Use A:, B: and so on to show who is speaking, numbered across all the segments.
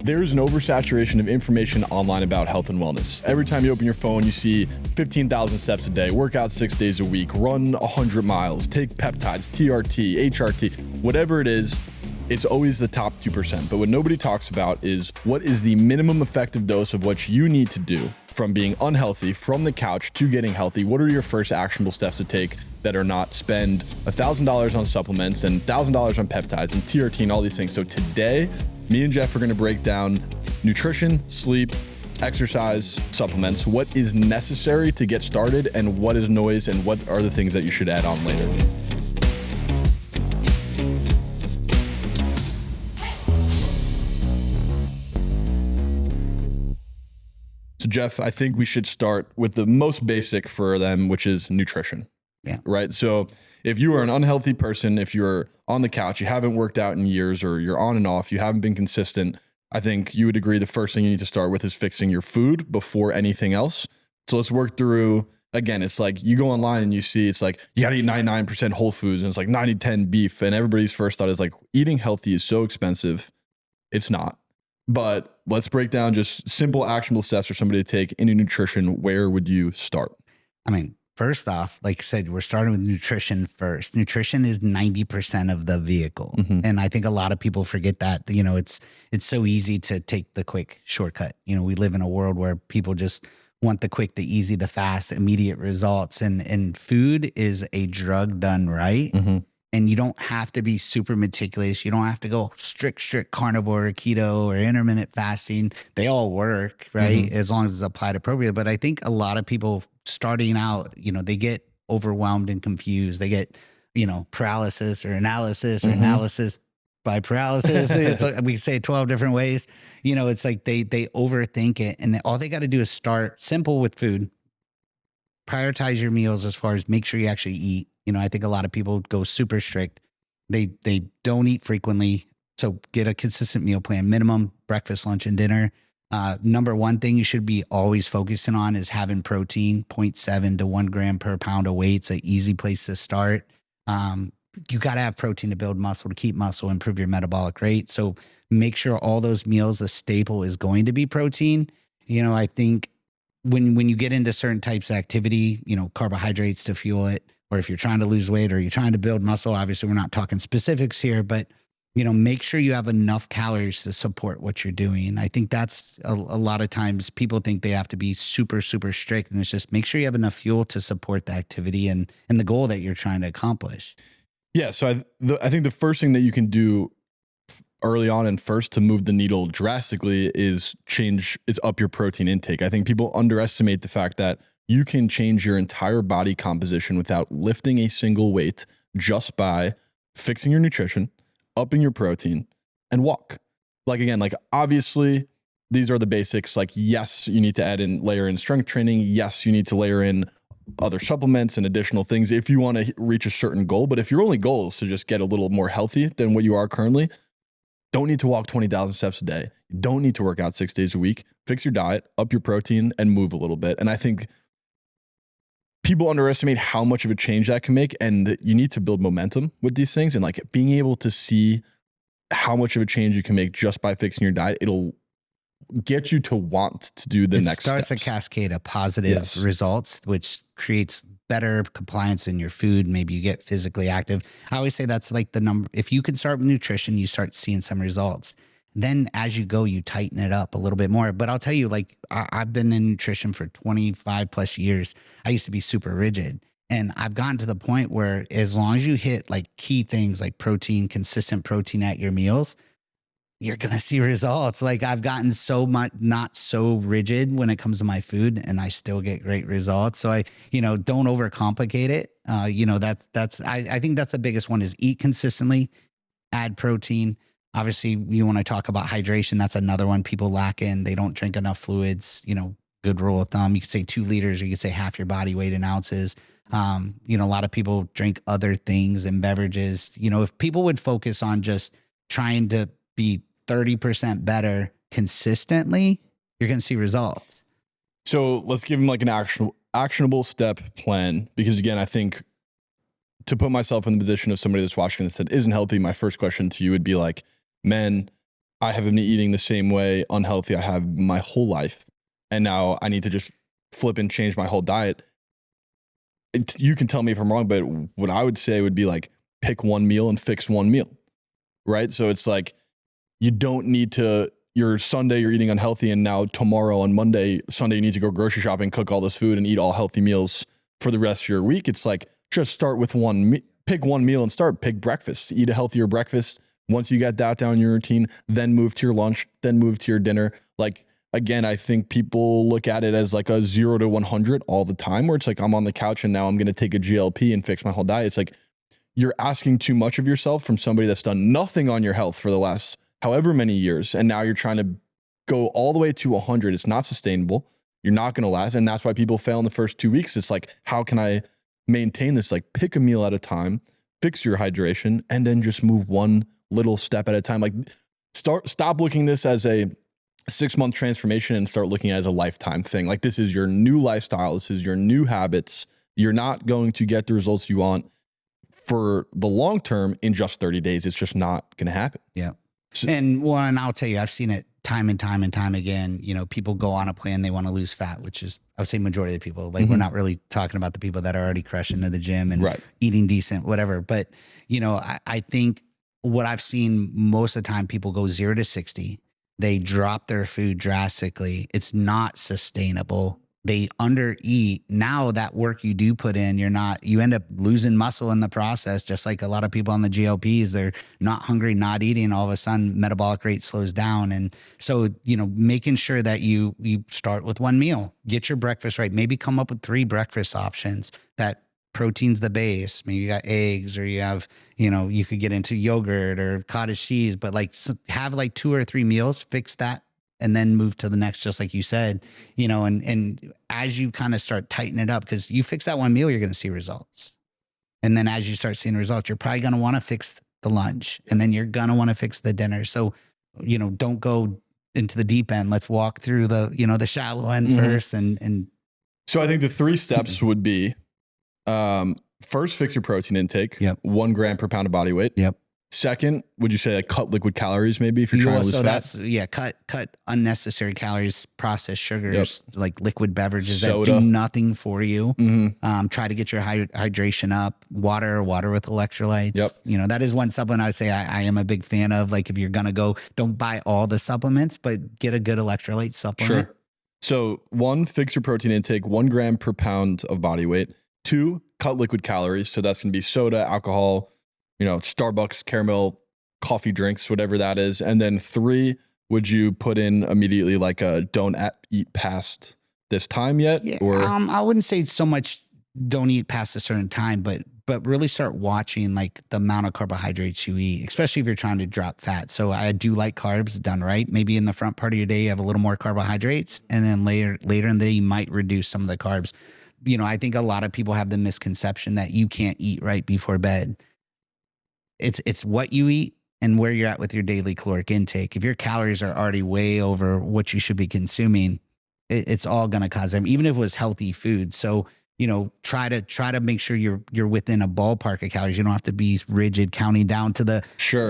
A: There's an oversaturation of information online about health and wellness. Every time you open your phone, you see 15,000 steps a day, work out 6 days a week, run 100 miles, take peptides, TRT, HRT, whatever it is, it's always the top 2%. But what nobody talks about is what is the minimum effective dose of what you need to do from being unhealthy, from the couch to getting healthy. What are your first actionable steps to take that are not spend $1,000 on supplements and $1,000 on peptides and TRT and all these things. So today, me and Jeff are going to break down nutrition, sleep, exercise, supplements, what is necessary to get started and what is noise and what are the things that you should add on later. So Jeff, I think we should start with the most basic for them, which is nutrition.
B: Yeah.
A: Right. So if you are an unhealthy person, if you're on the couch, you haven't worked out in years, or you're on and off, you haven't been consistent, I think you would agree the first thing you need to start with is fixing your food before anything else. So let's work through, again, it's like you go online and you see, it's like, you got to eat 99% whole foods and it's like 90-10 beef. And everybody's first thought is like, eating healthy is so expensive. It's not. But let's break down just simple actionable steps for somebody to take into nutrition. Where would you start?
B: I mean, first off, like I said, we're starting with nutrition first. Nutrition is 90% of the vehicle. And I think a lot of people forget that. You know, it's so easy to take the quick shortcut. You know, we live in a world where people just want the quick, the easy, the fast, immediate results. And food is a drug done right. And you don't have to be super meticulous. You don't have to go strict carnivore or keto or intermittent fasting. They all work, right? As long as it's applied appropriately. But I think a lot of people starting out, you know, they get overwhelmed and confused. They get, you know, paralysis or analysis or analysis by paralysis. It's like, we say 12 different ways. You know, it's like they overthink it. And all they got to do is start simple with food. Prioritize your meals as far as make sure you actually eat. You know, I think a lot of people go super strict. They don't eat frequently. So get a consistent meal plan, minimum breakfast, lunch, and dinner. Number one thing you should be always focusing on is having protein, 0.7 to 1 gram per pound of weight. It's an easy place to start. You got to have protein to build muscle, to keep muscle, improve your metabolic rate. So make sure all those meals, the staple is going to be protein. You know, I think when you get into certain types of activity, you know, carbohydrates to fuel it, or if you're trying to lose weight or you're trying to build muscle, obviously we're not talking specifics here, but, you know, make sure you have enough calories to support what you're doing. I think that's a lot of times people think they have to be super, super strict. And it's just make sure you have enough fuel to support the activity and the goal that you're trying to accomplish.
A: Yeah. So I think the first thing that you can do early on and first to move the needle drastically is up your protein intake. I think people underestimate the fact that you can change your entire body composition without lifting a single weight just by fixing your nutrition, upping your protein, and walk. Like, again, like obviously these are the basics. Like, yes, you need to layer in strength training. Yes, you need to layer in other supplements and additional things if you want to reach a certain goal. But if your only goal is to just get a little more healthy than what you are currently, don't need to walk 20,000 steps a day. You don't need to work out 6 days a week. Fix your diet, up your protein, and move a little bit. And I think people underestimate how much of a change that can make, and you need to build momentum with these things. And like being able to see how much of a change you can make just by fixing your diet, it'll get you to want to do the next steps.
B: It starts a cascade of positive results, which creates better compliance in your food. Maybe you get physically active. I always say that's like the number. If you can start with nutrition, you start seeing some results. Then as you go, you tighten it up a little bit more. But I'll tell you, like, I've been in nutrition for 25 plus years. I used to be super rigid. And I've gotten to the point where as long as you hit like key things like protein, consistent protein at your meals, you're going to see results. Like I've gotten so much, not so rigid when it comes to my food, and I still get great results. So don't overcomplicate it. I think that's the biggest one is eat consistently, add protein. Obviously, you want to talk about hydration. That's another one people lack in. They don't drink enough fluids. You know, good rule of thumb. You could say 2 liters, or you could say half your body weight in ounces. A lot of people drink other things and beverages. You know, if people would focus on just trying to be 30% better consistently, you're going to see results.
A: So let's give them like an actionable step plan. Because again, I think to put myself in the position of somebody that's watching this that isn't healthy, my first question to you would be like, man, I have been eating the same way unhealthy I have my whole life, and now I need to just flip and change my whole diet. You can tell me if I'm wrong, but what I would say would be like, pick one meal and fix one meal, right? So it's like, you don't need to, your Sunday you're eating unhealthy, and now tomorrow on Sunday you need to go grocery shopping, cook all this food and eat all healthy meals for the rest of your week. It's like, just start with pick one meal and pick breakfast, eat a healthier breakfast. Once you get that down your routine, then move to your lunch, then move to your dinner. Like, again, I think people look at it as like a 0 to 100 all the time, where it's like, I'm on the couch and now I'm going to take a GLP and fix my whole diet. It's like, you're asking too much of yourself from somebody that's done nothing on your health for the last however many years. And now you're trying to go all the way to 100. It's not sustainable. You're not going to last. And that's why people fail in the first 2 weeks. It's like, how can I maintain this? Like, pick a meal at a time, fix your hydration, and then just move one little step at a time. Like, stop looking this as a 6-month transformation and start looking at it as a lifetime thing. Like, this is your new lifestyle. This is your new habits. You're not going to get the results you want for the long term in just 30 days. It's just not going to happen.
B: Yeah. And I'll tell you, I've seen it time and time and time again. You know, people go on a plan, they want to lose fat, which is, I would say, majority of the people. Like, we're not really talking about the people that are already crushing to the gym and eating decent, whatever. But, you know, I think what I've seen most of the time, people go 0 to 60. They drop their food drastically. It's not sustainable. They undereat. Now that work you do put in, you end up losing muscle in the process. Just like a lot of people on the GLPs, they're not hungry, not eating. All of a sudden, metabolic rate slows down. And so, you know, making sure that you start with one meal, get your breakfast right. Maybe come up with 3 breakfast options that protein's the base. Maybe you got eggs, or you have, you know, you could get into yogurt or cottage cheese, but like, have like 2 or 3 meals, fix that, and then move to the next, just like you said, you know, and as you kind of start tightening it up, because you fix that one meal, you're going to see results. And then as you start seeing results, you're probably going to want to fix the lunch, and then you're going to want to fix the dinner. So, you know, don't go into the deep end. Let's walk through the, you know, the shallow end first. And
A: so I think the 3 steps would be, first, fix your protein intake. 1 gram per pound of body weight. Second, would you say like cut liquid calories maybe if you're trying to lose fat?
B: Cut unnecessary calories, processed sugars, like liquid beverages that do nothing for you. Try to get your hydration up. Water with electrolytes. You know, that is one supplement I would say I am a big fan of. Like, if you're going to go, don't buy all the supplements, but get a good electrolyte supplement.
A: Sure. So 1, fix your protein intake, 1 gram per pound of body weight. 2, cut liquid calories. So that's going to be soda, alcohol, you know, Starbucks, caramel, coffee drinks, whatever that is. And then 3, would you put in immediately like a don't eat past this time yet? Or
B: I wouldn't say so much don't eat past a certain time, but really start watching like the amount of carbohydrates you eat, especially if you're trying to drop fat. So I do like carbs done right. Maybe in the front part of your day, you have a little more carbohydrates, and then later in the day, you might reduce some of the carbs. You know, I think a lot of people have the misconception that you can't eat right before bed. It's what you eat and where you're at with your daily caloric intake. If your calories are already way over what you should be consuming, it's all going to cause them, even if it was healthy food. So, you know, try to make sure you're within a ballpark of calories. You don't have to be rigid counting down to the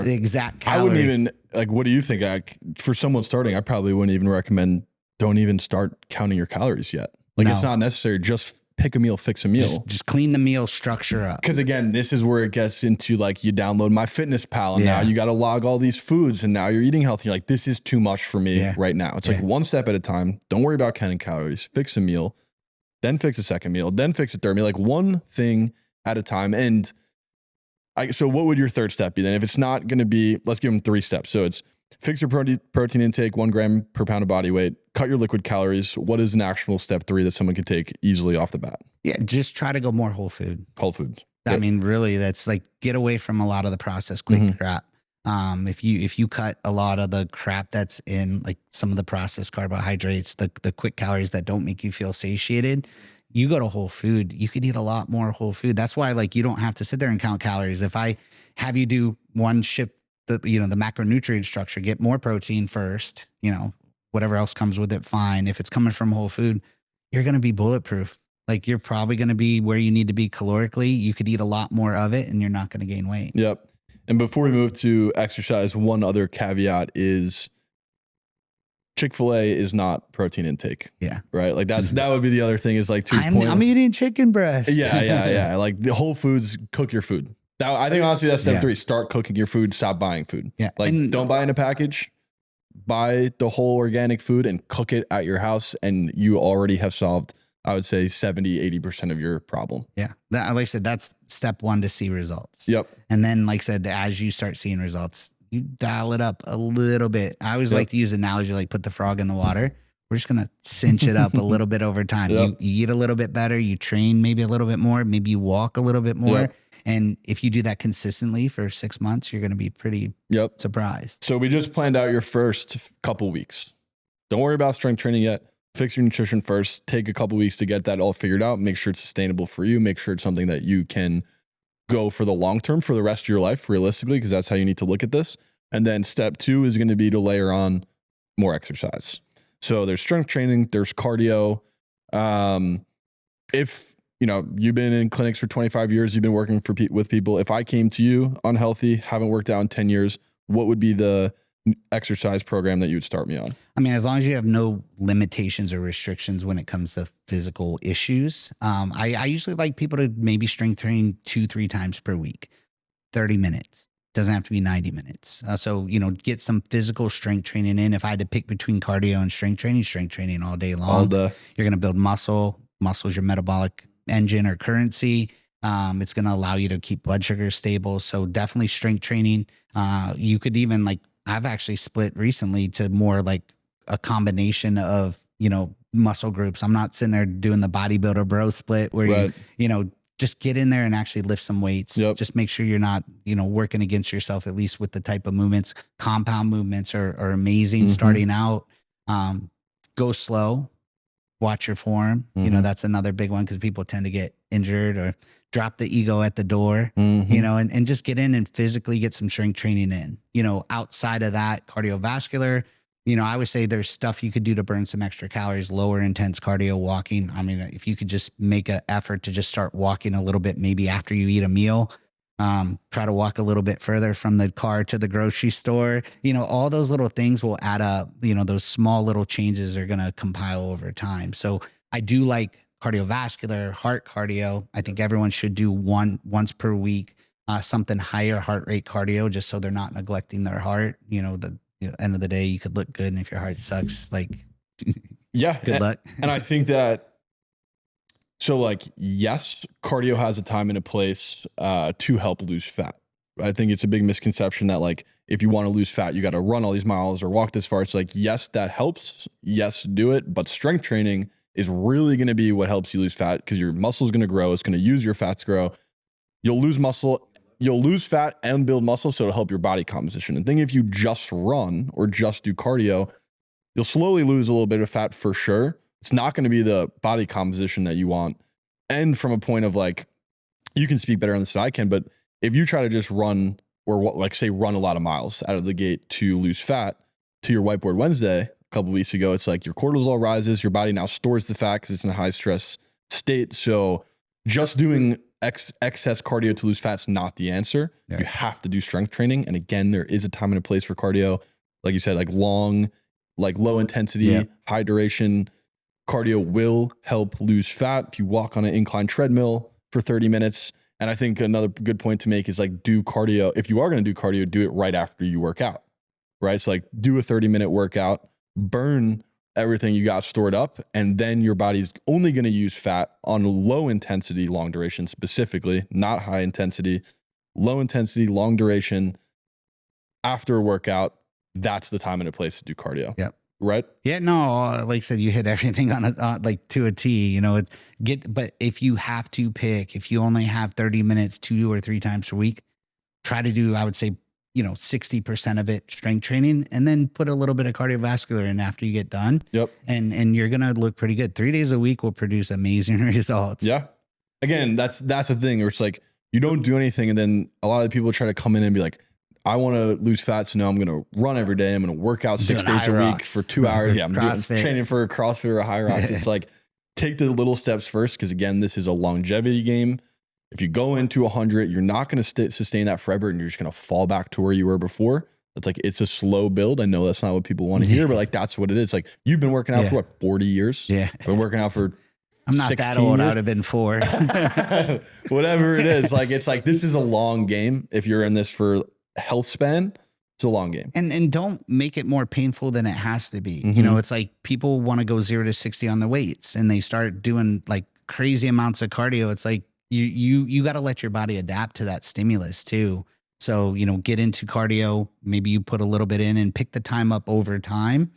B: exact calorie.
A: I wouldn't even, like, what do you think? For someone starting, I probably wouldn't even recommend, don't even start counting your calories yet. Like, it's not necessary. Just pick a meal, fix a meal.
B: Just clean the meal structure up.
A: Because again, this is where it gets into like, you download MyFitnessPal and now you got to log all these foods, and now you're eating healthy. You're like, this is too much for me right now. It's like 1 step at a time. Don't worry about counting calories. Fix a meal, then fix a second meal, then fix a third meal, like one thing at a time. And so what would your third step be then? If it's not going to be, let's give them 3 steps. So it's fix your protein intake, 1 gram per pound of body weight, cut your liquid calories. What is an actionable step 3 that someone could take easily off the bat?
B: Yeah, just try to go more whole food.
A: Whole foods.
B: I mean, really, that's like, get away from a lot of the processed quick crap. If you cut a lot of the crap that's in like some of the processed carbohydrates, the quick calories that don't make you feel satiated, you go to whole food, you could eat a lot more whole food. That's why, like, you don't have to sit there and count calories. If I have you do one shift, the macronutrient structure, get more protein first, you know, whatever else comes with it, fine. If it's coming from whole food, you're going to be bulletproof. Like, you're probably going to be where you need to be calorically. You could eat a lot more of it and you're not going to gain weight.
A: Yep. And before we move to exercise, one other caveat is Chick-fil-A is not protein intake.
B: Yeah.
A: Right. Like that would be the other thing is like,
B: I'm eating chicken breast.
A: Yeah. Like the Whole Foods, cook your food. I think honestly that's step 3. Start cooking your food. Stop buying food.
B: Yeah.
A: Like don't buy in a package. Buy the whole organic food and cook it at your house. And you already have solved, I would say 70-80% of your problem.
B: Yeah. Like I said, that's step 1 to see results.
A: Yep.
B: And then, like I said, as you start seeing results, you dial it up a little bit. I always like to use an analogy, like put the frog in the water. We're just going to cinch it up a little bit over time. You eat a little bit better. You train maybe a little bit more. Maybe you walk a little bit more. And if you do that consistently for 6 months, you're going to be pretty surprised.
A: So we just planned out your first couple weeks. Don't worry about strength training yet. Fix your nutrition first. Take a couple weeks to get that all figured out. Make sure it's sustainable for you. Make sure it's something that you can go for the long term for the rest of your life, realistically, because that's how you need to look at this. And then step 2 is going to be to layer on more exercise. So there's strength training, there's cardio. If you've been in clinics for 25 years, you've been working with people. If I came to you unhealthy, haven't worked out in 10 years, what would be the exercise program that you would start me on?
B: I mean, as long as you have no limitations or restrictions when it comes to physical issues, I usually like people to maybe strength train 2-3 times per week, 30 minutes. Doesn't have to be 90 minutes. So, get some physical strength training in. If I had to pick between cardio and strength training all day long.
A: All day. You're
B: going to build muscle. Muscle is your metabolic engine or currency. It's going to allow you to keep blood sugar stable. So definitely strength training. You could even I've actually split recently to more like a combination of, muscle groups. I'm not sitting there doing the bodybuilder bro split where you just get in there and actually lift some weights. Just make sure you're not, working against yourself, at least with the type of movements. Compound movements are amazing starting out. Go slow. Watch your form. That's another big one because people tend to get injured or drop the ego at the door, and just get in and physically get some strength training in. Outside of that, cardiovascular, I would say there's stuff you could do to burn some extra calories, lower intense cardio walking. I mean, if you could just make an effort to just start walking a little bit, maybe after you eat a meal, try to walk a little bit further from the car to the grocery store. All those little things will add up. Those small little changes are going to compile over time. So I do like cardiovascular, heart cardio. I think everyone should do once per week, something higher heart rate cardio, just so they're not neglecting their heart. End of the day, you could look good, and if your heart sucks, good luck.
A: And I think that, yes, cardio has a time and a place to help lose fat. I think it's a big misconception that if you want to lose fat, you got to run all these miles or walk this far. It's yes, that helps. Yes, do it. But strength training is really going to be what helps you lose fat because your muscle is going to grow. It's going to use your fats grow. You'll lose muscle. You'll lose fat and build muscle, so it'll help your body composition. And think if you just run or just do cardio, you'll slowly lose a little bit of fat for sure. It's not going to be the body composition that you want. And from a point of you can speak better on this than I can, but if you try to just run or say run a lot of miles out of the gate to lose fat, to your whiteboard Wednesday a couple of weeks ago, it's your cortisol rises, your body now stores the fat because it's in a high stress state. So just doing excess cardio to lose fat is not the answer. Yeah. You have to do strength training. And again, there is a time and a place for cardio. Like you said, long, low intensity, high duration cardio will help lose fat. If you walk on an incline treadmill for 30 minutes. And I think another good point to make is do cardio. If you are going to do cardio, do it right after you work out, right? So do a 30-minute workout, burn everything you got stored up, and then your body's only going to use fat on low intensity, long duration specifically, not high intensity, low intensity, long duration. After a workout, that's the time and a place to do cardio.
B: Yep.
A: Right?
B: Yeah, no, like I said, you hit everything on to a T, but if you have to pick, if you only have 30 minutes 2 or 3 times per week, try to do, I would say, 60% of it strength training, and then put a little bit of cardiovascular in after you get done.
A: Yep.
B: And you're going to look pretty good. 3 days a week will produce amazing results.
A: Yeah. Again, that's the thing where it's you don't do anything. And then a lot of people try to come in and be I want to lose fat. So now I'm going to run every day. I'm going to work out 6 days a week for 2 hours. Yeah. I'm training for a CrossFit or a high rocks. It's take the little steps first. Cause again, this is a longevity game. If you go into 100, you're not going to sustain that forever, and you're just going to fall back to where you were before. It's like, it's a slow build. I know that's not what people want to hear, but like, that's what it is. Like, you've been working out for what, 40 years?
B: Yeah.
A: I've been working out for
B: I'm not that old. I would have been 4.
A: Whatever it is. Like, it's like, this is a long game. If you're in this for health span, it's a long game.
B: And don't make it more painful than it has to be. You know, it's like people want to go 0 to 60 on the weights and they start doing like crazy amounts of cardio. It's like you got to let your body adapt to that stimulus too. So, you know, get into cardio, maybe you put a little bit in and pick the time up over time.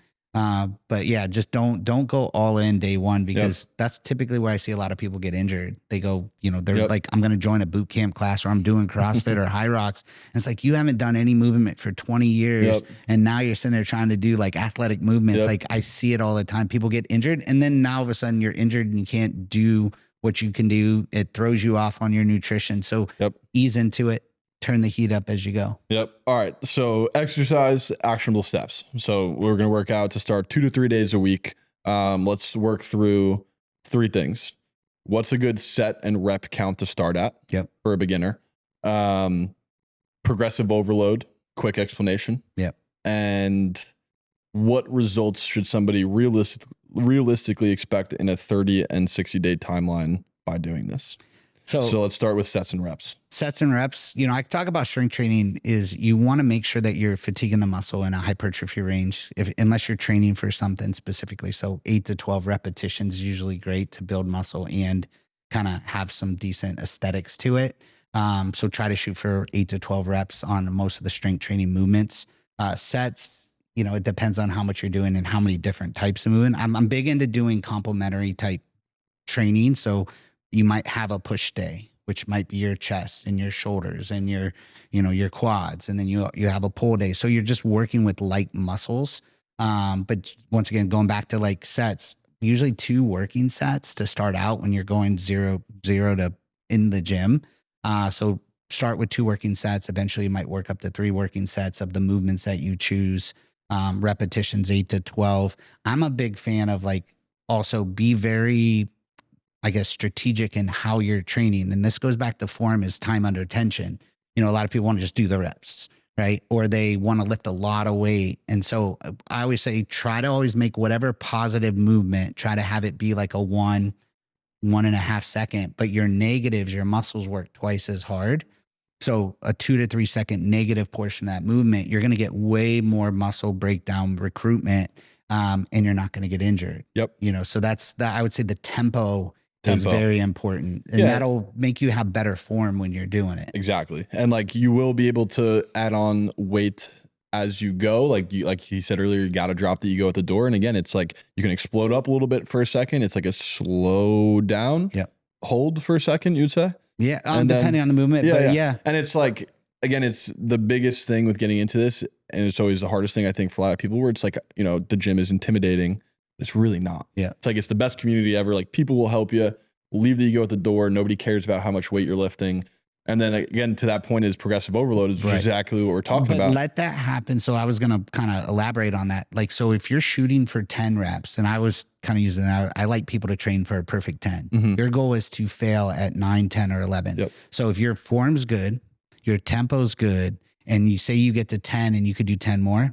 B: But yeah, just don't go all in day one, because that's typically where I see a lot of people get injured. They go, you know, they're like, I'm going to join a boot camp class, or I'm doing CrossFit or High Rocks. And it's like, you haven't done any movement for 20 years. And now you're sitting there trying to do like athletic movements. Like, I see it all the time. People get injured, and then now all of a sudden you're injured and you can't do what you can do. It throws you off on your nutrition. So ease into it. Turn the heat up as you go.
A: All right. So exercise, actionable steps. So we're going to work out to start 2 to 3 days a week. Let's work through 3 things. What's a good set and rep count to start at for a beginner? Progressive overload, quick explanation. And what results should somebody realistically expect in a 30 and 60 day timeline by doing this? So let's start with sets and reps.
B: Sets and reps. You know, I talk about strength training is you want to make sure that you're fatiguing the muscle in a hypertrophy range, unless you're training for something specifically. So 8 to 12 repetitions is usually great to build muscle and kind of have some decent aesthetics to it. So try to shoot for 8 to 12 reps on most of the strength training movements. Sets, you know, it depends on how much you're doing and how many different types of movement. I'm big into doing complementary type training. So you might have a push day, which might be your chest and your shoulders and your, you know, your quads. And then you have a pull day. So you're just working with light muscles. But once again, going back to like sets, usually 2 working sets to start out when you're going zero to in the gym. So start with 2 working sets. Eventually you might work up to 3 working sets of the movements that you choose. Repetitions 8 to 12. I'm a big fan of like, also be very, I guess, strategic in how you're training. And this goes back to form is time under tension. You know, a lot of people want to just do the reps, right? Or they want to lift a lot of weight. And so I always say, try to always make whatever positive movement, try to have it be like a 1.5 second, but your negatives, your muscles work twice as hard. So a 2 to 3 second negative portion of that movement, you're going to get way more muscle breakdown recruitment. And you're not going to get injured. You know, so that's that. I would say the tempo is very important, and that'll make you have better form when you're doing it.
A: Exactly. And like, you will be able to add on weight as you go. Like he said earlier, you got to drop the ego at the door. And again, it's like, you can explode up a little bit for a second. It's like a slow down, hold for a second, you'd say.
B: Yeah. Depending on the movement.
A: And it's like, again, it's the biggest thing with getting into this. And it's always the hardest thing, I think, for a lot of people, where it's like, you know, the gym is intimidating. It's really not. It's like, it's the best community ever. Like, people will help you. Leave the ego at the door. Nobody cares about how much weight you're lifting. And then again, to that point is progressive overload is exactly what we're talking about.
B: Let that happen. So I was going to kind of elaborate on that. Like, so if you're shooting for 10 reps, and I was kind of using that, I like people to train for a perfect 10. Your goal is to fail at 9, 10, or 11. So if your form's good, your tempo's good, and you say you get to 10 and you could do 10 more,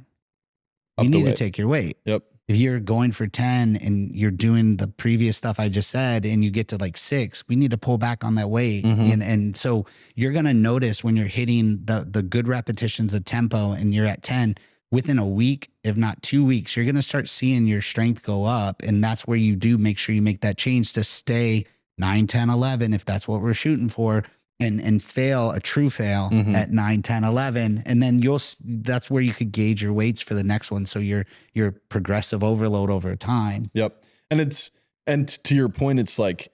B: you need to take your weight. If you're going for 10 and you're doing the previous stuff I just said, and you get to like 6, we need to pull back on that weight. And so you're going to notice when you're hitting the good repetitions of tempo and you're at 10, within a week, if not 2 weeks, you're going to start seeing your strength go up. And that's where you do make sure you make that change to stay 9, 10, 11, if that's what we're shooting for. And fail a true fail at 9, 10, 11. And then that's where you could gauge your weights for the next one. So your progressive overload over time.
A: And to your point, it's like,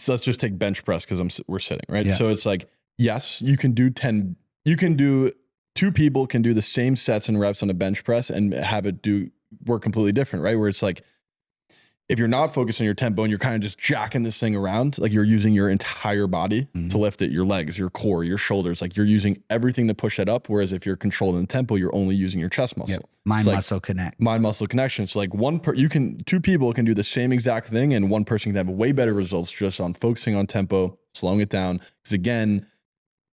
A: let's just take bench press, because we're sitting, right? So it's like, yes, you can do 10, you can do 2 people can do the same sets and reps on a bench press and have it work completely different, right? Where it's like, if you're not focused on your tempo and you're kind of just jacking this thing around, like, you're using your entire body to lift it, your legs, your core, your shoulders, like, you're using everything to push it up. Whereas if you're controlled in the tempo, you're only using your chest muscle.
B: Mind muscle connect.
A: Mind muscle connection. So like 2 people can do the same exact thing, and one person can have way better results just on focusing on tempo, slowing it down. Because again,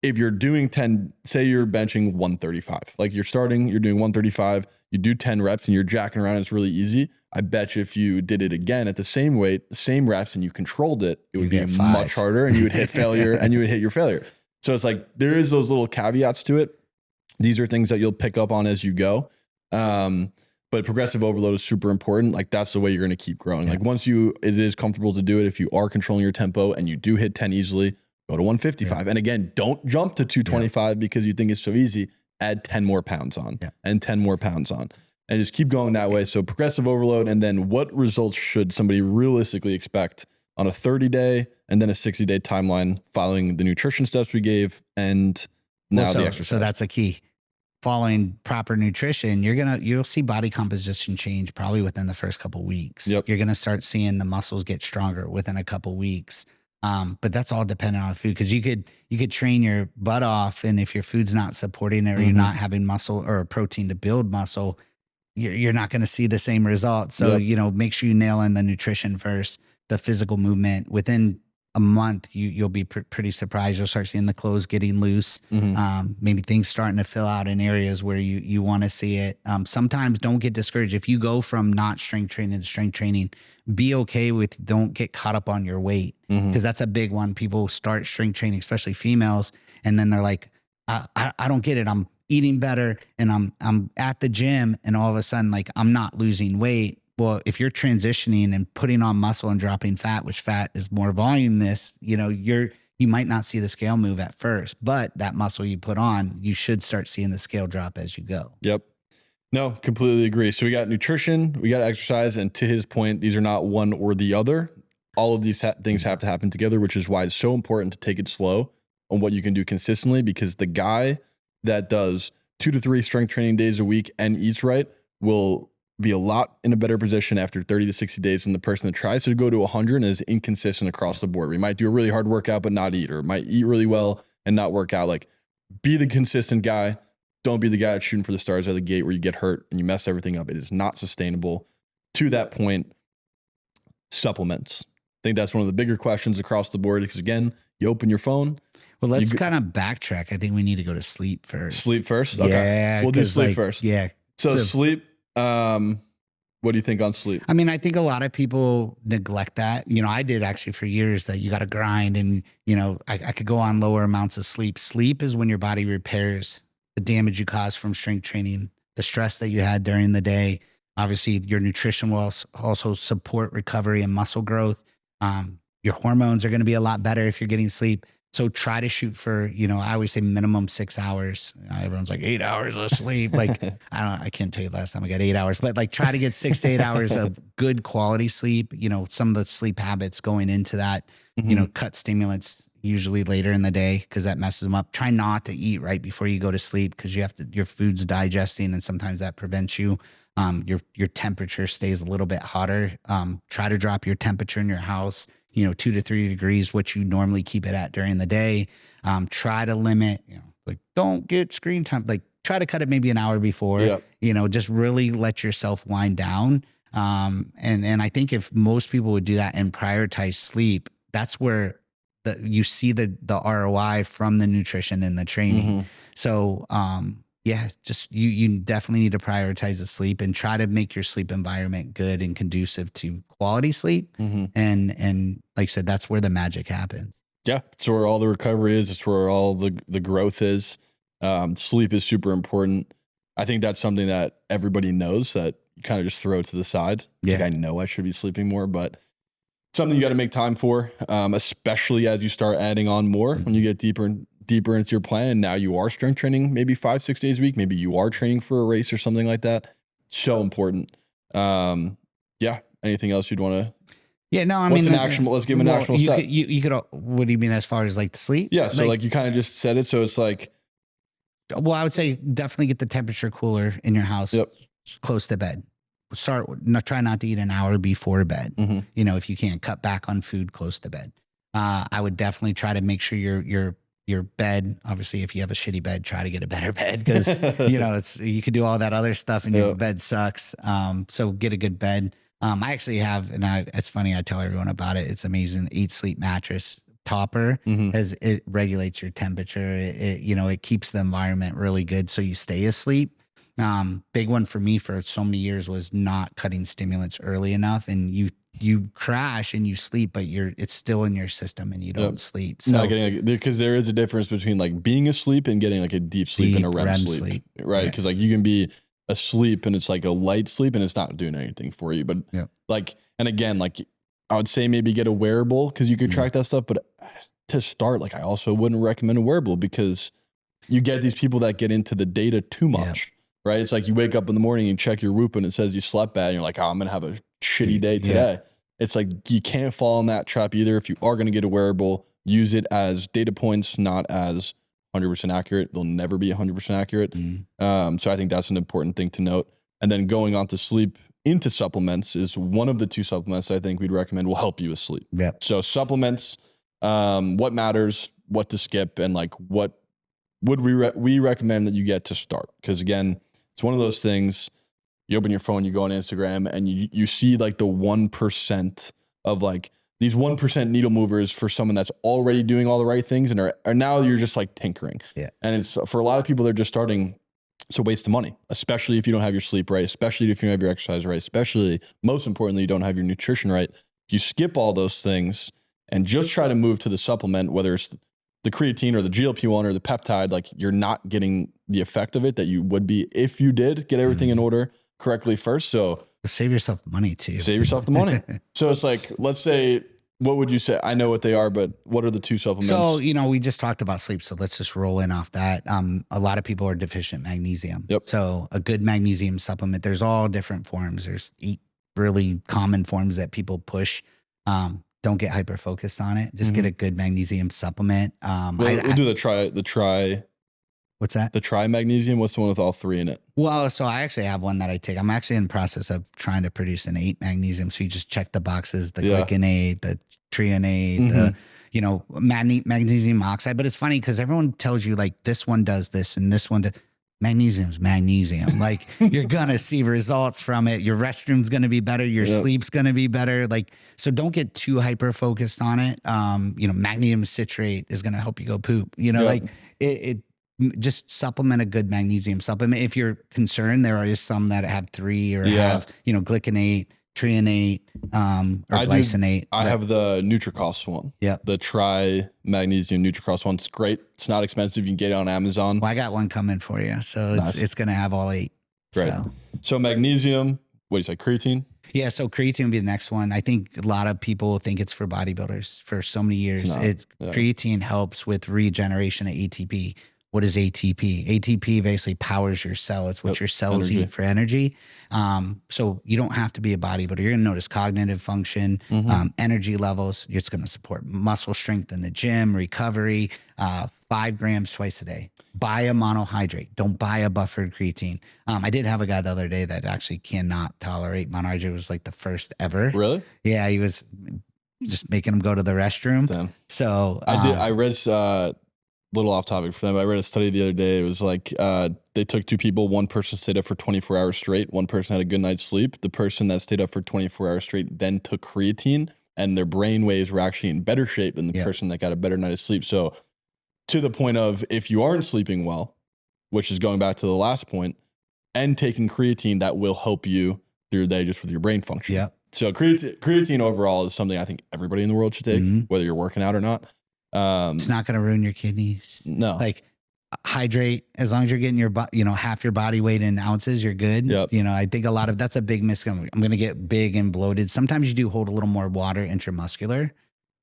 A: if you're doing 10, say you're benching 135, like you're starting, you're doing 135, you do 10 reps and you're jacking around, it's really easy. I bet you if you did it again at the same weight, same reps, and you controlled it, it would be much harder, and you would hit failure and you would hit your failure. So it's like, there is those little caveats to it. These are things that you'll pick up on as you go. But progressive overload is super important. Like that's the way you're going to keep growing. Like once it is comfortable to do it, if you are controlling your tempo and you do hit 10 easily, go to 155. And again, don't jump to 225 because you think it's so easy. Add 10 more pounds on and 10 more pounds on, and just keep going that way. So progressive overload. And then what results should somebody realistically expect on a 30-day and then a 60-day timeline following the nutrition steps we gave and now the exercise?
B: So that's a key. Following proper nutrition, you'll see body composition change probably within the first couple of weeks. You're going to start seeing the muscles get stronger within a couple of weeks. But that's all dependent on food, because you could train your butt off, and if your food's not supporting it or you're not having muscle or protein to build muscle, you're not going to see the same results. So, make sure you nail in the nutrition first, the physical movement. Within a month, you'll be pretty surprised. You'll start seeing the clothes getting loose. Maybe things starting to fill out in areas where you want to see it. Sometimes don't get discouraged. If you go from not strength training to strength training, be okay with, don't get caught up on your weight, because that's a big one. People start strength training, especially females, and then they're like, I don't get it. I'm eating better and I'm at the gym, and all of a sudden, like, I'm not losing weight. Well, if you're transitioning and putting on muscle and dropping fat, which fat is more volume, you might not see the scale move at first, but that muscle you put on, you should start seeing the scale drop as you go.
A: Yep. No, completely agree. So we got nutrition, we got exercise, and to his point, these are not one or the other. All of these things have to happen together, which is why it's so important to take it slow on what you can do consistently, because the guy that does 2 to 3 strength training days a week and eats right will be a lot in a better position after 30 to 60 days than the person that tries to go to 100 and is inconsistent across the board. We might do a really hard workout but not eat, or might eat really well and not work out. Like, be the consistent guy. Don't be the guy that's shooting for the stars out of the gate where you get hurt and you mess everything up. It is not sustainable. To that point, supplements. I think that's one of the bigger questions across the board, because again, you open your phone.
B: Well, let's kind of backtrack. I think we need to go to sleep first.
A: Sleep first? Okay.
B: Yeah.
A: We'll do sleep first.
B: Yeah.
A: So sleep, what do you think on sleep?
B: I mean, I think a lot of people neglect that. I did actually for years, that you got to grind, and, I could go on lower amounts of sleep. Sleep is when your body repairs the damage you caused from strength training, the stress that you had during the day. Obviously, your nutrition will also support recovery and muscle growth. Your hormones are going to be a lot better if you're getting sleep. So try to shoot for, I always say minimum 6 hours. Everyone's like 8 hours of sleep. Like, I can't tell you the last time I got 8 hours, but like, try to get 6 to 8 hours of good quality sleep. Some of the sleep habits going into that, cut stimulants usually later in the day, because that messes them up. Try not to eat right before you go to sleep, because your food's digesting, and sometimes that prevents you. Your temperature stays a little bit hotter. Try to drop your temperature in your house, 2 to 3 degrees, what you normally keep it at during the day. Try to limit, like, don't get screen time. Like, try to cut it maybe an hour before, just really let yourself wind down. And I think if most people would do that and prioritize sleep, that's where you see the ROI from the nutrition and the training. So, just you definitely need to prioritize the sleep and try to make your sleep environment good and conducive to quality sleep. And like I said, that's where the magic happens.
A: Yeah. It's where all the recovery is. It's where all the growth is. Sleep is super important. I think that's something that everybody knows, that you kind of just throw to the side. Like, I know I should be sleeping more, but something you got to make time for, especially as you start adding on more, when you get deeper into your plan. And now you are strength training maybe 5-6 days a week. Maybe you are training for a race or something like that. So important. Anything else you'd want to? Yeah, no, I mean, let's give them an actionable step.
B: You could, what do you mean as far as like the sleep?
A: Yeah. So like you kind of just said it. So it's like,
B: well, I would say definitely get the temperature cooler in your house close to bed. Try not to eat an hour before bed. If you can't, cut back on food close to bed. I would definitely try to make sure your bed, obviously, if you have a shitty bed, try to get a better bed, because, you could do all that other stuff and your bed sucks. So get a good bed. I actually have, and it's funny, I tell everyone about it. It's amazing. Eat Sleep mattress. topper,
A: Mhm.
B: as it regulates your temperature. It keeps the environment really good, so you stay asleep. Big one for me for so many years was not cutting stimulants early enough, and you crash and you sleep, but it's still in your system and you don't sleep. So
A: not getting because there is a difference between like being asleep and getting like a deep sleep and a REM sleep, right? Because like you can be asleep and it's like a light sleep and it's not doing anything for you. But like, and again, like I would say maybe get a wearable because you could track that stuff. But to start, like I also wouldn't recommend a wearable because you get these people that get into the data too much. Right? It's like you wake up in the morning and check your Whoop and it says you slept bad and you're like, oh, I'm going to have a shitty day today. It's like you can't fall in that trap either. If you are going to get a wearable, use it as data points, not as 100% accurate. They'll never be 100% accurate. So I think that's an important thing to note. And then going on to sleep into supplements is one of the 2 supplements I think we'd recommend will help you with sleep. So supplements, what matters, what to skip, and like what would we recommend that you get to start? Because again, it's one of those things, you open your phone, you go on Instagram and you see like the 1% of like these 1% needle movers for someone that's already doing all the right things and are now you're just like tinkering. And it's for a lot of people, they're just starting. It's a waste of money, especially if you don't have your sleep right, especially if you don't have your exercise right, especially most importantly, you don't have your nutrition right. If you skip all those things and just try to move to the supplement, whether it's the creatine or the GLP-1 or the peptide, like you're not getting the effect of it that you would be if you did get everything in order correctly first. So
B: save yourself money too.
A: Save yourself the money. So it's like, let's say, what would you say? I know what they are, but what are the 2 supplements?
B: So, we just talked about sleep. So let's just roll in off that. A lot of people are deficient magnesium. So a good magnesium supplement, there's all different forms. There's 8 really common forms that people push. Don't get hyper focused on it. Just get a good magnesium supplement.
A: We'll do the try.
B: What's that?
A: The tri magnesium. What's the one with all 3 in it?
B: Well, so I actually have one that I take. I'm actually in the process of trying to produce an 8 magnesium. So you just check the boxes, the glycinate, the treonate, the, magnesium oxide. But it's funny because everyone tells you like this one does this and this one does. Magnesium's magnesium. Like you're going to see results from it. Your restroom's going to be better. Your sleep's going to be better. Like, so don't get too hyper focused on it. Magnesium citrate is going to help you go poop, like it just supplement a good magnesium supplement. If you're concerned, there is some that have 3 or have, glycinate, treonate, or glycinate.
A: I have the NutriCross one. The tri magnesium NutriCross one. It's great. It's not expensive. You can get it on Amazon.
B: Well, I got one coming for you. So it's going to have all 8.
A: Great. So magnesium, what do you say? Creatine?
B: Yeah. So creatine would be the next one. I think a lot of people think it's for bodybuilders for so many years. Creatine helps with regeneration of ATP. What is ATP? ATP basically powers your cell. It's what your cells eat for energy. So you don't have to be a bodybuilder. You're going to notice cognitive function, energy levels. It's going to support muscle strength in the gym, recovery, 5 grams twice a day. Buy a monohydrate. Don't buy a buffered creatine. I did have a guy the other day that actually cannot tolerate monohydrate. It was like the first ever.
A: Really?
B: Yeah. He was just making him go to the restroom.
A: Damn.
B: So
A: I read little off topic for them. I read a study the other day. It was like they took 2 people. One person stayed up for 24 hours straight. One person had a good night's sleep. The person that stayed up for 24 hours straight then took creatine, and their brain waves were actually in better shape than the person that got a better night of sleep. So to the point of if you aren't sleeping well, which is going back to the last point, and taking creatine, that will help you through the day just with your brain function. So creatine overall is something I think everybody in the world should take, whether you're working out or not.
B: It's not going to ruin your kidneys.
A: No.
B: Like hydrate, as long as you're getting your, half your body weight in ounces, you're good. I think that's a big misconception. I'm going to get big and bloated. Sometimes you do hold a little more water intramuscular,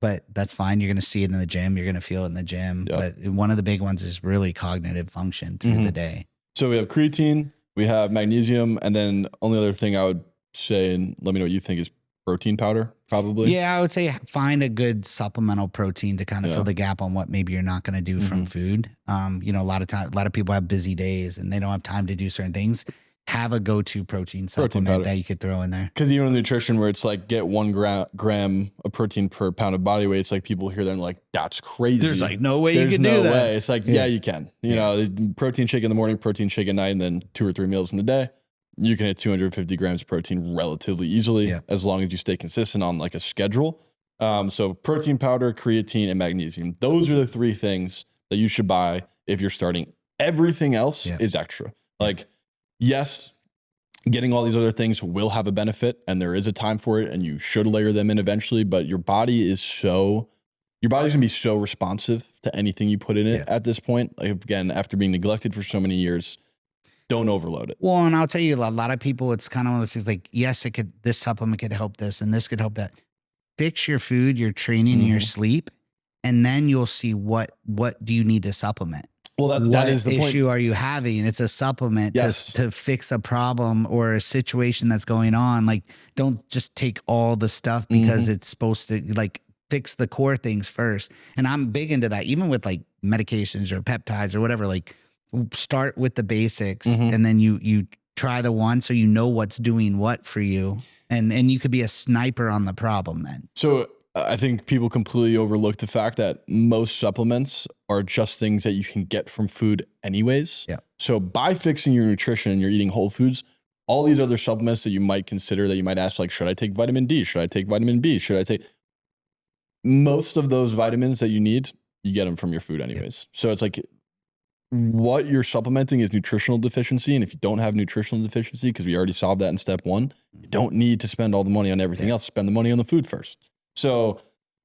B: but that's fine. You're going to see it in the gym. You're going to feel it in the gym. But one of the big ones is really cognitive function through the day.
A: So we have creatine, we have magnesium, and then only other thing I would say, and let me know what you think, is protein powder, probably.
B: Yeah, I would say find a good supplemental protein to kind of fill the gap on what maybe you're not going to do from food. A lot of people have busy days and they don't have time to do certain things. Have a go-to protein supplement that you could throw in there.
A: Because even in nutrition, where it's like get 1 gram of protein per pound of body weight, it's like people hear that and like, that's crazy.
B: There's like no way you can do that.
A: Way. It's like, yeah, you can. You know, protein shake in the morning, protein shake at night, and then 2 or 3 meals in the day. You can hit 250 grams of protein relatively easily as long as you stay consistent on like a schedule. So protein powder, creatine, and magnesium. Those are the 3 things that you should buy if you're starting. Everything else is extra. Like, yes, getting all these other things will have a benefit, and there is a time for it, and you should layer them in eventually, but your body's gonna be so responsive to anything you put in it at this point. Like, again, after being neglected for so many years, don't overload it.
B: Well, and I'll tell you, a lot of people, it's kind of one of those things like, yes, this supplement could help this, and this could help that. Fix your food, your training, and your sleep, and then you'll see what do you need to supplement.
A: Well, that is the
B: issue
A: point.
B: are you having? It's a supplement to fix a problem or a situation that's going on. Like, don't just take all the stuff because it's supposed to, like, fix the core things first. And I'm big into that, even with like medications or peptides or whatever. Like, start with the basics, and then you try the one so you know what's doing what for you, and you could be a sniper on the problem then.
A: So I think people completely overlook the fact that most supplements are just things that you can get from food anyways.
B: Yeah.
A: So by fixing your nutrition and you're eating whole foods, all these other supplements that you might consider, that you might ask, like, should I take vitamin D? Should I take vitamin B? Should I take... Most of those vitamins that you need, you get them from your food anyways. So it's like, what you're supplementing is nutritional deficiency. And if you don't have nutritional deficiency, because we already solved that in step 1, you don't need to spend all the money on everything else. Spend the money on the food first. So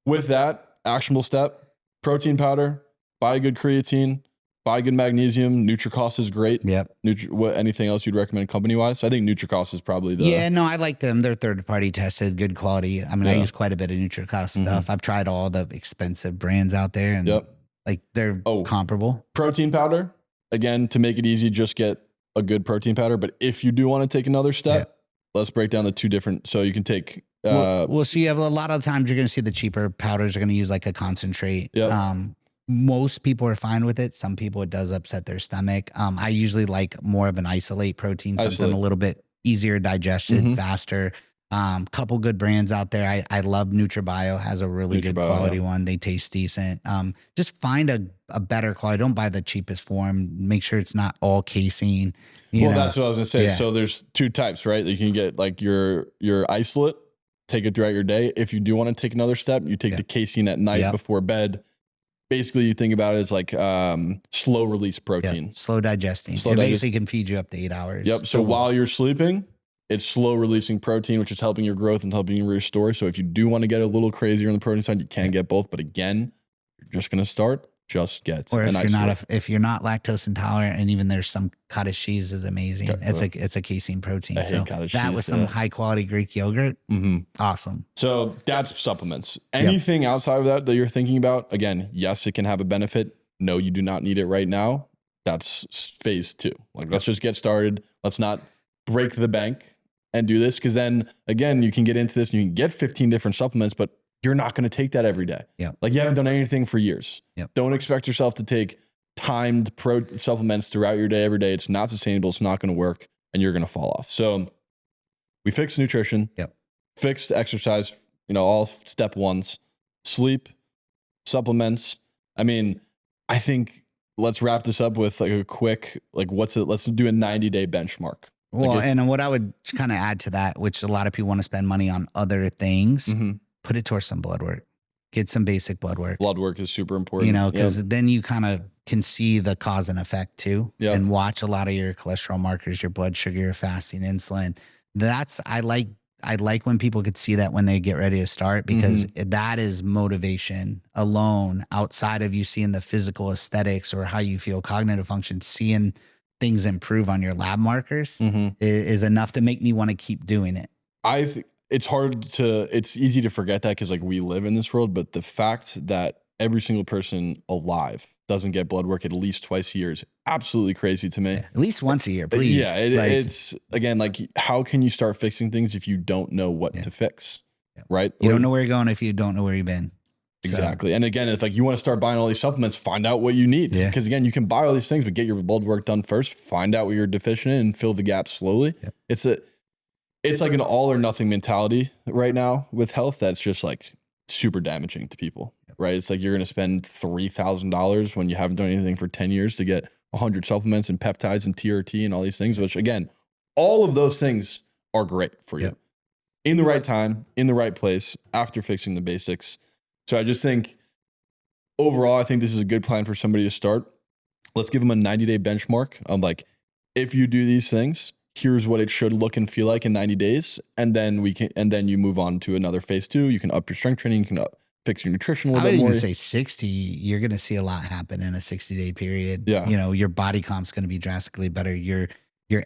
A: with that, actionable step, protein powder, buy a good creatine, buy good magnesium. NutriCost is great.
B: Yep.
A: Anything else you'd recommend company-wise? I think NutriCost is probably the...
B: Yeah, no, I like them. They're third-party tested, good quality. I mean, I use quite a bit of NutriCost stuff. I've tried all the expensive brands out there, and like, they're comparable. Protein
A: powder, again, to make it easy, just get a good protein powder. But if you do want to take another step, let's break down the 2 different... So you can take...
B: Well, so you have a lot of times you're going to see the cheaper powders are going to use like a concentrate. Most people are fine with it. Some people, it does upset their stomach. I usually like more of an isolate protein, something a little bit easier digested, faster. Couple good brands out there. I love NutriBio, has a really good quality one. They taste decent. Just find a better quality. Don't buy the cheapest form. Make sure it's not all casein.
A: Well, that's what I was gonna say. So there's 2 types, right? You can get like your isolate, take it throughout your day. If you do want to take another step, you take the casein at night before bed. Basically, you think about it as like slow release protein.
B: Slow digesting. It basically can feed you up to 8 hours.
A: So while you're sleeping, it's slow releasing protein, which is helping your growth and helping you restore. So if you do want to get a little crazier on the protein side, you can get both. But again, you're just going to start. Just get.
B: Or if you're not lactose intolerant, and even there's some cottage cheese is amazing. It's a casein protein. So that with some high quality Greek yogurt, awesome.
A: So that's supplements. Anything outside of that you're thinking about? Again, yes, it can have a benefit. No, you do not need it right now. That's phase 2. Like, let's just get started. Let's not break the bank and do this, because then again, you can get into this and you can get 15 different supplements, but you're not going to take that every day. Like, you haven't done anything for years. Don't expect yourself to take timed supplements throughout your day every day. It's not sustainable. It's not going to work, and you're going to fall off. So we fixed nutrition, fixed exercise, all step 1s, sleep, supplements. I mean, I think let's wrap this up with like a quick, like, let's do a 90-day benchmark.
B: Well, and what I would kind of add to that, which a lot of people want to spend money on other things, put it towards some blood work. Get some basic blood work.
A: Blood work is super important.
B: Because then you kind of can see the cause and effect too, and watch a lot of your cholesterol markers, your blood sugar, your fasting insulin. I like when people could see that when they get ready to start, because that is motivation alone, outside of you seeing the physical aesthetics or how you feel, cognitive function. Seeing things improve on your lab markers is enough to make me want to keep doing it.
A: It's easy to forget that, because like, we live in this world, but the fact that every single person alive doesn't get blood work at least twice a year is absolutely crazy to me.
B: At least once a year, please.
A: It's again, like, how can you start fixing things if you don't know what to fix? Right?
B: You don't know where you're going if you don't know where you've been.
A: Exactly. And again, if like you want to start buying all these supplements, find out what you need. Because again, you can buy all these things, but get your blood work done first. Find out what you're deficient in and fill the gaps slowly. It's like an all or nothing mentality right now with health that's just like super damaging to people, right? It's like you're going to spend $3,000 when you haven't done anything for 10 years to get 100 supplements and peptides and TRT and all these things, which again, all of those things are great for you. in the right time, in the right place, after fixing the basics. So I just think overall, I think this is a good plan for somebody to start. Let's give them a 90-day benchmark of like, if you do these things, here's what it should look and feel like in 90 days. And then you move on to another phase 2. You can up your strength training. You can fix your nutrition a little bit more.
B: I would even say 60, you're going to see a lot happen in a 60-day period.
A: Yeah.
B: You know, your body comp's going to be drastically better. Your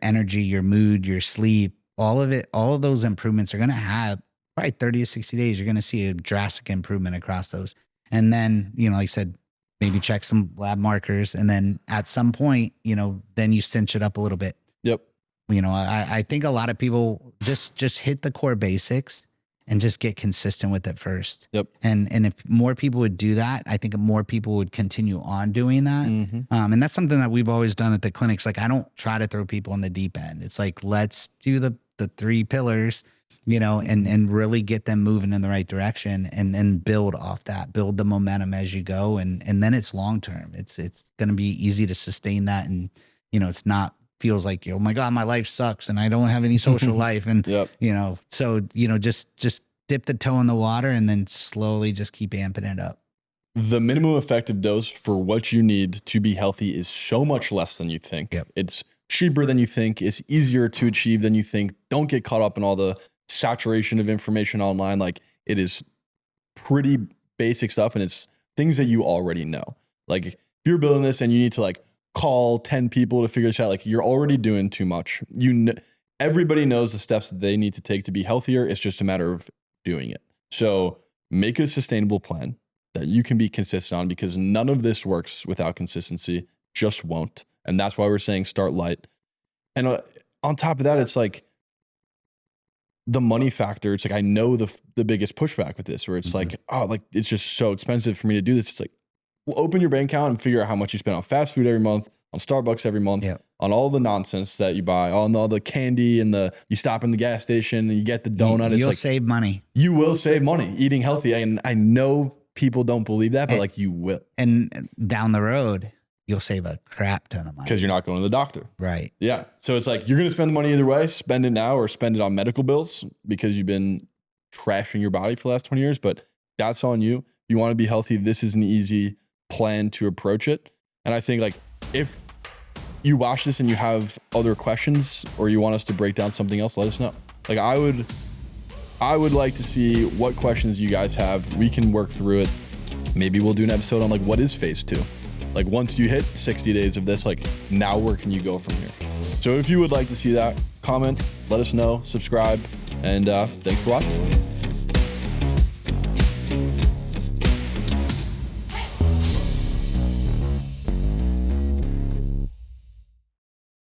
B: energy, your mood, your sleep, all of those improvements are going to have probably 30 to 60 days. You're going to see a drastic improvement across those. And then, you know, like I said, maybe check some lab markers. And then at some point, you know, then you cinch it up a little bit.
A: Yep.
B: You know, I think a lot of people just hit the core basics and just get consistent with it first.
A: Yep.
B: And if more people would do that, I think more people would continue on doing that.
A: Mm-hmm.
B: And that's something that we've always done at the clinics. Like, I don't try to throw people in the deep end. It's like, let's do the 3 pillars, you know, and really get them moving in the right direction and then build off that, build the momentum as you go. And then it's long-term. It's going to be easy to sustain that. And, you know, it's not feels like, oh my God, my life sucks and I don't have any social life. And,
A: yep.
B: you know, so, you know, just dip the toe in the water and then slowly just keep amping it up.
A: The minimum effective dose for what you need to be healthy is so much less than you think.
B: Yep.
A: It's cheaper than you think. It's easier to achieve than you think. Don't get caught up in all the saturation of information online. Like, it is pretty basic stuff and it's things that you already know. Like, if you're building this and you need to like call 10 people to figure this out, like, you're already doing too much. Everybody knows the steps that they need to take to be healthier. It's just a matter of doing it. So make a sustainable plan that you can be consistent on, because none of this works without consistency. Just won't. And that's why we're saying start light. And on top of that, it's like the money factor. It's like, I know the biggest pushback with this, where it's like, oh, like, it's just so expensive for me to do this. It's like, well, open your bank account and figure out how much you spend on fast food every month, on Starbucks every month, on all the nonsense that you buy, on all the candy and you stop in the gas station and you get the donut.
B: You'll
A: like,
B: save money.
A: You will save money eating healthy. And I know people don't believe that, but like, you will.
B: And down the road, you'll save a crap ton of money.
A: Because you're not going to the doctor.
B: Right.
A: Yeah. So it's like, you're going to spend the money either way, spend it now or spend it on medical bills because you've been trashing your body for the last 20 years, but that's on you. You want to be healthy. This is an easy plan to approach it. And I think, like, if you watch this and you have other questions or you want us to break down something else, let us know. Like, I would like to see what questions you guys have. We can work through it. Maybe we'll do an episode on like, what is phase 2? Like, once you hit 60 days of this, like, now where can you go from here? So if you would like to see that, comment, let us know, subscribe, and thanks for watching.